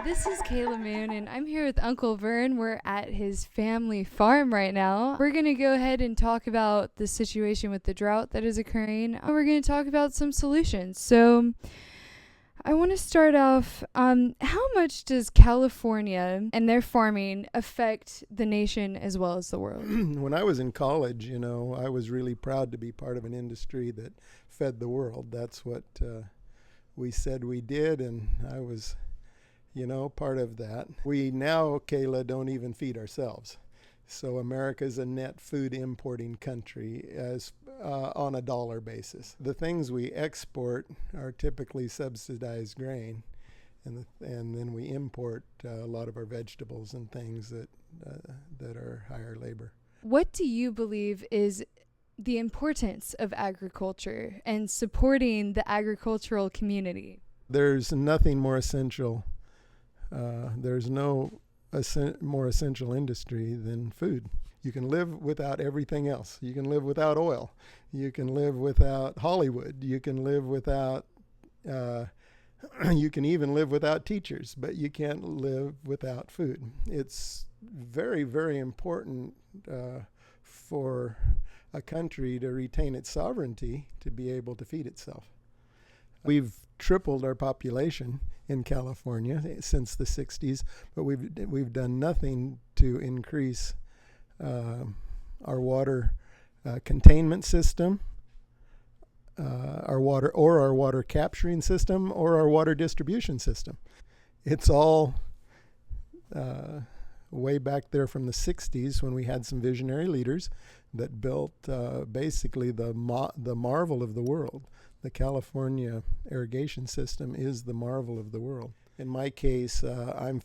This is Kayla Moon, and I'm here with Uncle Vern. We're at his family farm right now. We're going to go ahead and talk about the situation with the drought that is occurring. And we're going to talk about some solutions. So I want to start off, how much does California and their farming affect the nation as well as the world? When I was in college, I was really proud to be part of an industry that fed the world. That's what we said we did, and I was part of that. We now, Kayla, don't even feed ourselves. So America's a net food importing country as on a dollar basis. The things we export are typically subsidized grain, and then we import a lot of our vegetables and things that are higher labor. What do you believe is the importance of agriculture and supporting the agricultural community? There's nothing more essential. There's no more essential industry than food. You can live without everything else. You can live without oil. You can live without Hollywood. You can live without, you can even live without teachers, but you can't live without food. It's very, very important for a country to retain its sovereignty to be able to feed itself. We've tripled our population in California since the 60s, but we've done nothing to increase our water containment system, our water capturing system, or our water distribution system. It's all way back there from the 60s when we had some visionary leaders that built basically the marvel of the world. The California irrigation system is the marvel of the world. In my case, I'm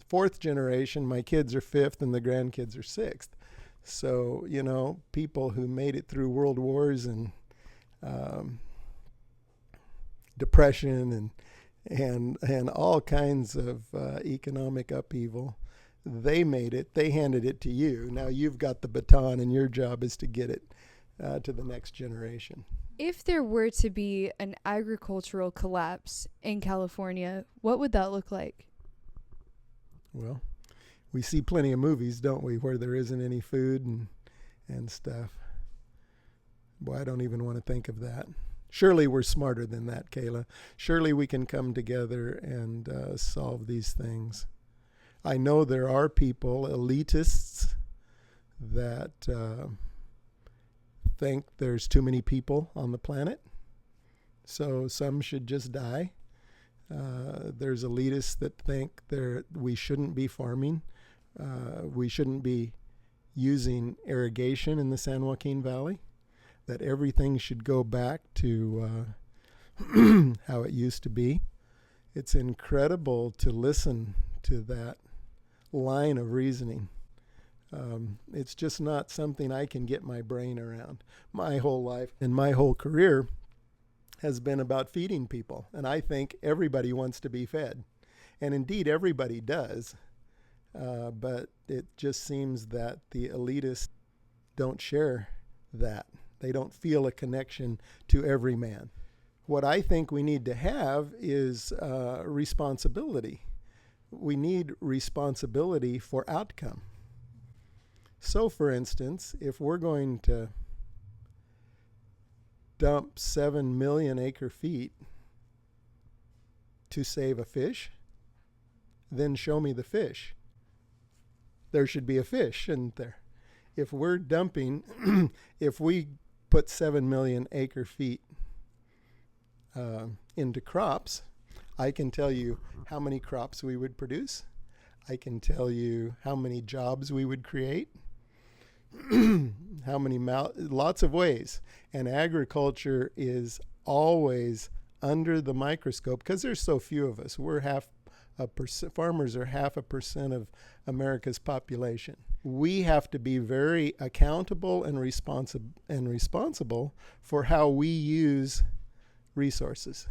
fourth generation. My kids are fifth, and the grandkids are sixth. So, people who made it through world wars and depression and all kinds of economic upheaval, they made it. They handed it to you. Now you've got the baton, and your job is to get it to the next generation. If there were to be an agricultural collapse in California, what would that look like? Well, we see plenty of movies, don't we, where there isn't any food and stuff. Boy, I don't even want to think of that. Surely we're smarter than that, Kayla. Surely we can come together and solve these things. I know there are people, elitists, that think there's too many people on the planet, so some should just die. There's elitists that think we shouldn't be farming. We shouldn't be using irrigation in the San Joaquin Valley, that everything should go back to how it used to be. It's incredible to listen to that line of reasoning. It's just not something I can get my brain around. My whole life and my whole career has been about feeding people, and I think everybody wants to be fed. And indeed, everybody does, but it just seems that the elitists don't share that. They don't feel a connection to every man. What I think we need to have is responsibility. We need responsibility for outcome. So, for instance, if we're going to dump 7 million acre feet to save a fish, then show me the fish. There should be a fish, shouldn't there? If we're dumping, if we put 7 million acre feet into crops, I can tell you how many crops we would produce. I can tell you how many jobs we would create. Lots of ways. And agriculture is always under the microscope because there's so few of us. Farmers are 0.5% of America's population. We have to be very accountable and responsible for how we use resources.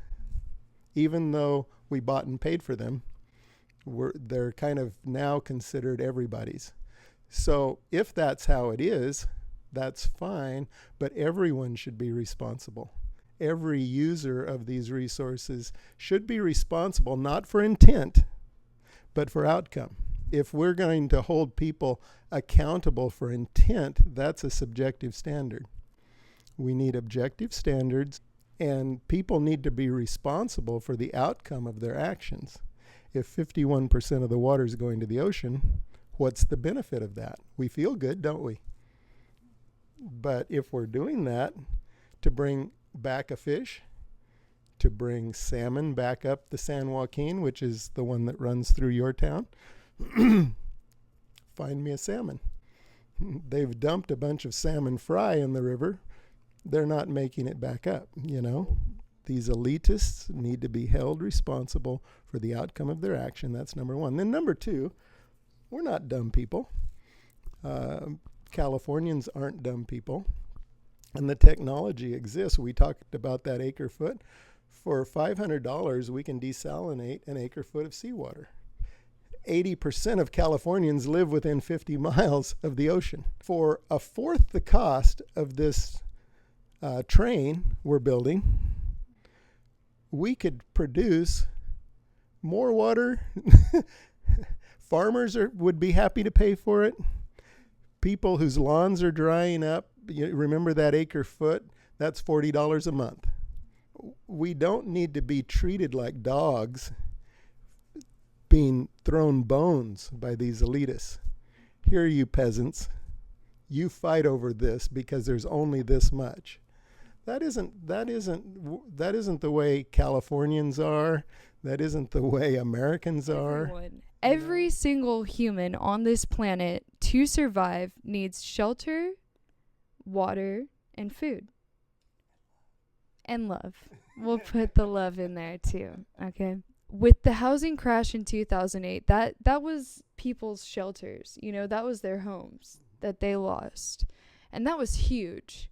Even though we bought and paid for them, they're kind of now considered everybody's. So if that's how it is, that's fine, but everyone should be responsible. every user of these resources should be responsible not for intent, but for outcome. If we're going to hold people accountable for intent, that's a subjective standard. We need objective standards, and people need to be responsible for the outcome of their actions. If 51% of the water is going to the ocean, what's the benefit of that? We feel good, don't we? But if we're doing that to bring back a fish, to bring salmon back up the San Joaquin, which is the one that runs through your town, find me a salmon. They've dumped a bunch of salmon fry in the river. They're not making it back up, you know. These elitists need to be held responsible for the outcome of their action. That's number one. Then number two, we're not dumb people. Californians aren't dumb people. And the technology exists. We talked about that acre foot. For $500, we can desalinate an acre foot of seawater. 80% of Californians live within 50 miles of the ocean. For a fourth the cost of this train we're building, we could produce more water. Farmers would be happy to pay for it. People whose lawns are drying up, you remember that acre foot? That's $40 a month. We don't need to be treated like dogs being thrown bones by these elitists. Here, you peasants, you fight over this because there's only this much. That isn't the way Californians are. That isn't the way Americans are. Every single human on this planet to survive needs shelter, water, and food. And love. We'll put the love in there too, okay? With the housing crash in 2008, that was people's shelters. You know, that was their homes that they lost. And that was huge.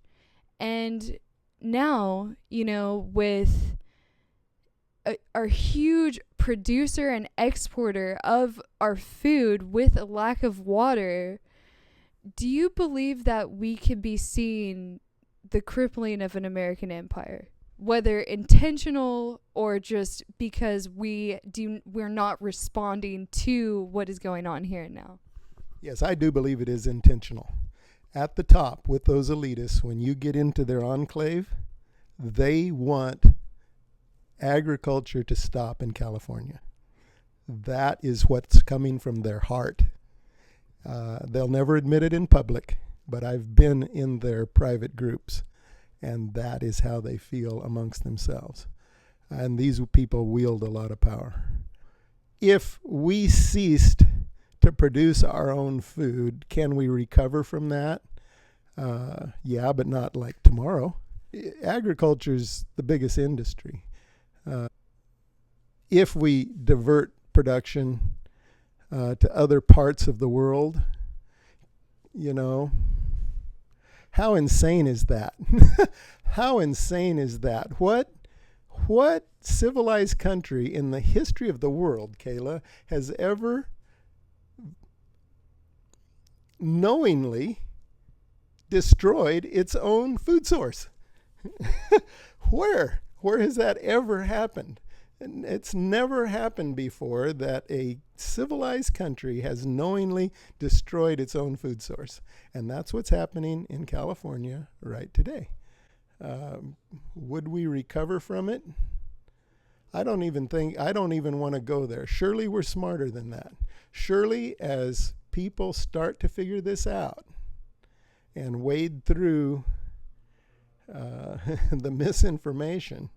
And now, you know, with our huge producer and exporter of our food with a lack of water, do you believe that we could be seeing the crippling of an American empire, whether intentional or just because we're not responding to what is going on here and now? Yes, I do believe it is intentional. At the top, with those elitists, when you get into their enclave, they want agriculture to stop in California. That is what's coming from their heart. They'll never admit it in public, but I've been in their private groups, and that is how they feel amongst themselves. And these people wield a lot of power. If we ceased to produce our own food, can we recover from that? Yeah, but not like tomorrow. Agriculture's the biggest industry. If we divert production to other parts of the world, you know, how insane is that? How insane is that? What civilized country in the history of the world, Kayla, has ever knowingly destroyed its own food source? Where has that ever happened? And it's never happened before that a civilized country has knowingly destroyed its own food source. And that's what's happening in California right today. Would we recover from it? I don't even want to go there. Surely we're smarter than that. Surely as people start to figure this out and wade through the misinformation,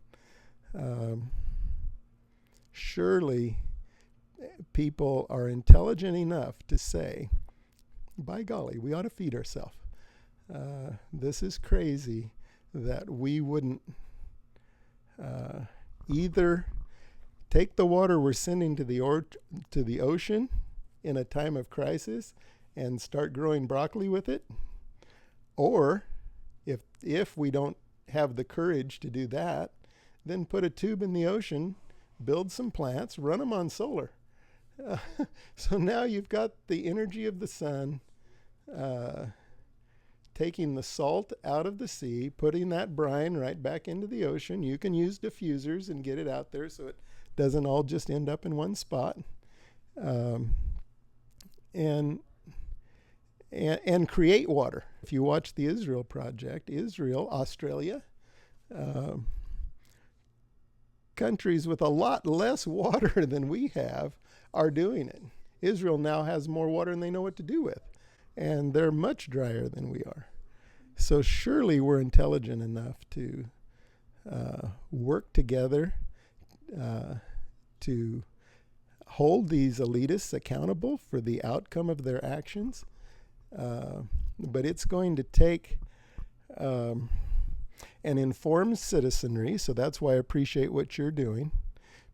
surely people are intelligent enough to say, by golly, we ought to feed ourselves. This is crazy that we wouldn't either take the water we're sending to the ocean in a time of crisis and start growing broccoli with it, or if we don't have the courage to do that, then put a tube in the ocean, build some plants, run them on solar. So now you've got the energy of the sun taking the salt out of the sea, putting that brine right back into the ocean. You can use diffusers and get it out there so it doesn't all just end up in one spot. And create water. If you watch the Israel Project, Israel, Australia, countries with a lot less water than we have are doing it. Israel now has more water than they know what to do with, and they're much drier than we are. So surely we're intelligent enough to work together to hold these elitists accountable for the outcome of their actions. But it's going to take an informed citizenry, so that's why I appreciate what you're doing.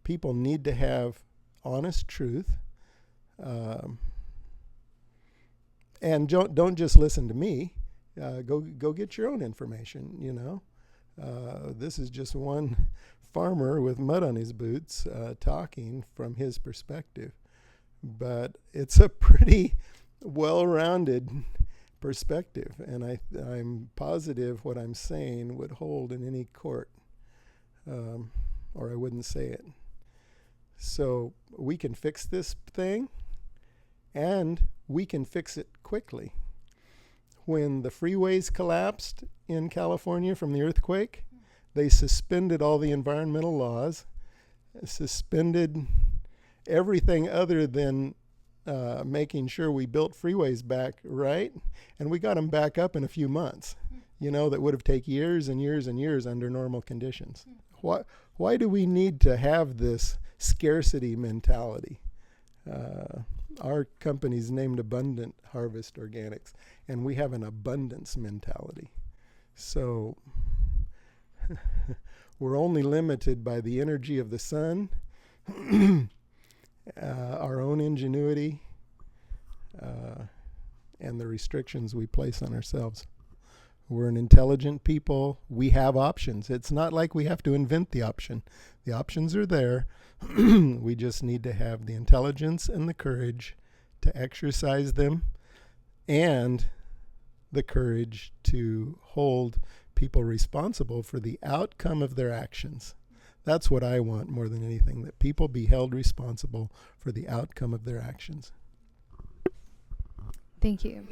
People need to have honest truth. And don't just listen to me. Go get your own information, you know. This is just one farmer with mud on his boots talking from his perspective. But it's a pretty well-rounded perspective, and I'm positive what I'm saying would hold in any court, or I wouldn't say it. So we can fix this thing, and we can fix it quickly. When the freeways collapsed in California from the earthquake, they suspended all the environmental laws, suspended everything other than making sure we built freeways back right, and we got them back up in a few months. You know, that would have taken years and years and years under normal conditions. Why do we need to have this scarcity mentality? Our company's named Abundant Harvest Organics, and we have an abundance mentality. So we're only limited by the energy of the sun, our own ingenuity, and the restrictions we place on ourselves. We're an intelligent people. We have options. It's not like we have to invent the option. The options are there. We just need to have the intelligence and the courage to exercise them, and the courage to hold people responsible for the outcome of their actions. That's what I want more than anything, that people be held responsible for the outcome of their actions. Thank you.